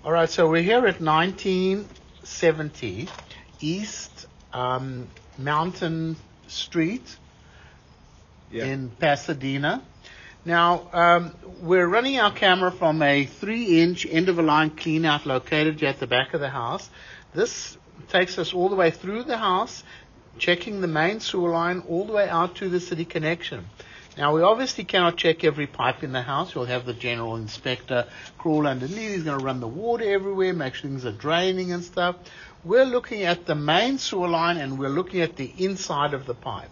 All right, so we're here at 1970 East Mountain Street in Pasadena. Now, we're running our camera from a 3-inch end-of-a-line clean-out located at the back of the house. This takes us all the way through the house, checking the main sewer line all the way out to the city connection. Now, we obviously cannot check every pipe in the house. We'll have the general inspector crawl underneath. He's going to run the water everywhere, make sure things are draining and stuff. We're looking at the main sewer line, and we're looking at the inside of the pipe.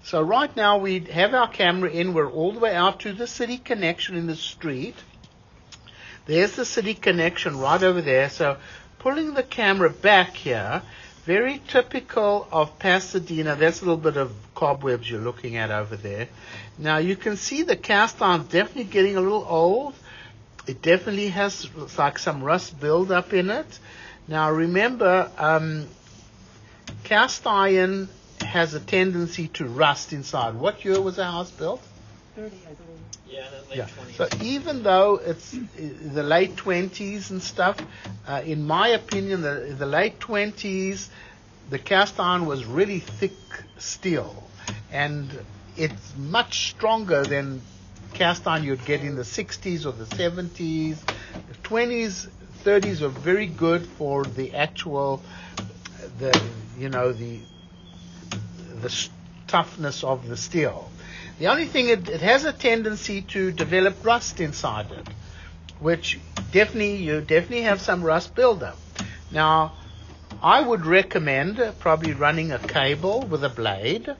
So right now we have our camera in. We're all the way out to the city connection in the street. There's the city connection right over there. So pulling the camera back here, very typical of Pasadena. That's a little bit of cobwebs you're looking at over there. Now you can see the cast iron definitely getting a little old. It definitely has like some rust buildup in it. Now remember, cast iron has a tendency to rust inside. What year was the house built? 30, I believe. Yeah, the late 20s. So even though it's the late 20s and stuff, in my opinion, the late 20s, the cast iron was really thick steel, and it's much stronger than cast iron you'd get in the 60s or the 70s. The 20s, 30s are very good for the actual, the toughness of the steel. The only thing, it has a tendency to develop rust inside it, which you definitely have some rust buildup. Now, I would recommend probably running a cable with a blade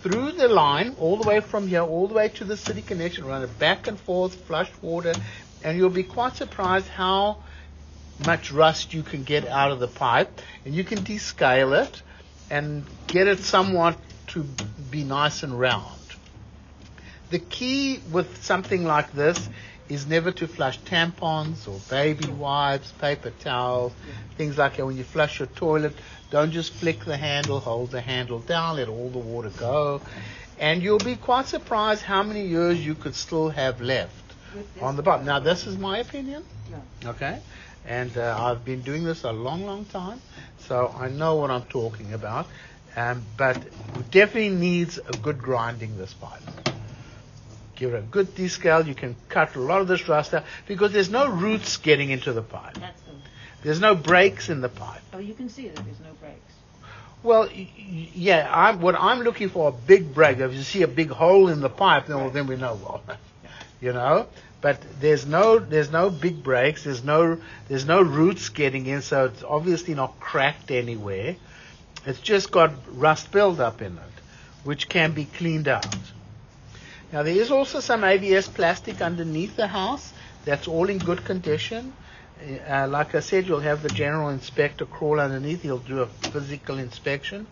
through the line, all the way from here, all the way to the city connection, run it back and forth, flush water, and you'll be quite surprised how much rust you can get out of the pipe, and you can descale it and get it somewhat to be nice and round. The key with something like this is never to flush tampons or baby wipes, paper towels, things like that. When you flush your toilet, don't just flick the handle, hold the handle down, let all the water go. And you'll be quite surprised how many years you could still have left on the bottom. Now, this is my opinion. Okay? And I've been doing this a long, long time, so I know what I'm talking about. But it definitely needs a good grinding, this pipe. Give it a good descale. You can cut a lot of this rust out because there's no roots getting into the pipe. There's no breaks in the pipe. Oh, you can see that there's no breaks. Well, yeah. What I'm looking for, a big break. If you see a big hole in the pipe, then we know, well, But there's no big breaks. There's no roots getting in, so it's obviously not cracked anywhere. It's just got rust buildup in it, which can be cleaned out. Now, there is also some ABS plastic underneath the house. That's all in good condition. Like I said, you'll have the general inspector crawl underneath. He'll do a physical inspection.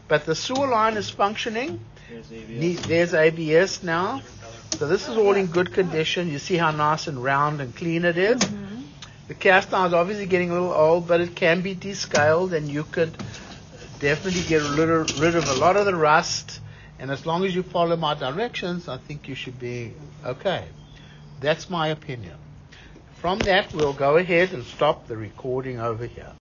But the sewer line is functioning. There's ABS now. So this is all in good condition. You see how nice and round and clean it is. Mm-hmm. The cast iron is obviously getting a little old, but it can be descaled, and you could definitely get rid of a lot of the rust. And as long as you follow my directions, I think you should be okay. That's my opinion. From that, we'll go ahead and stop the recording over here.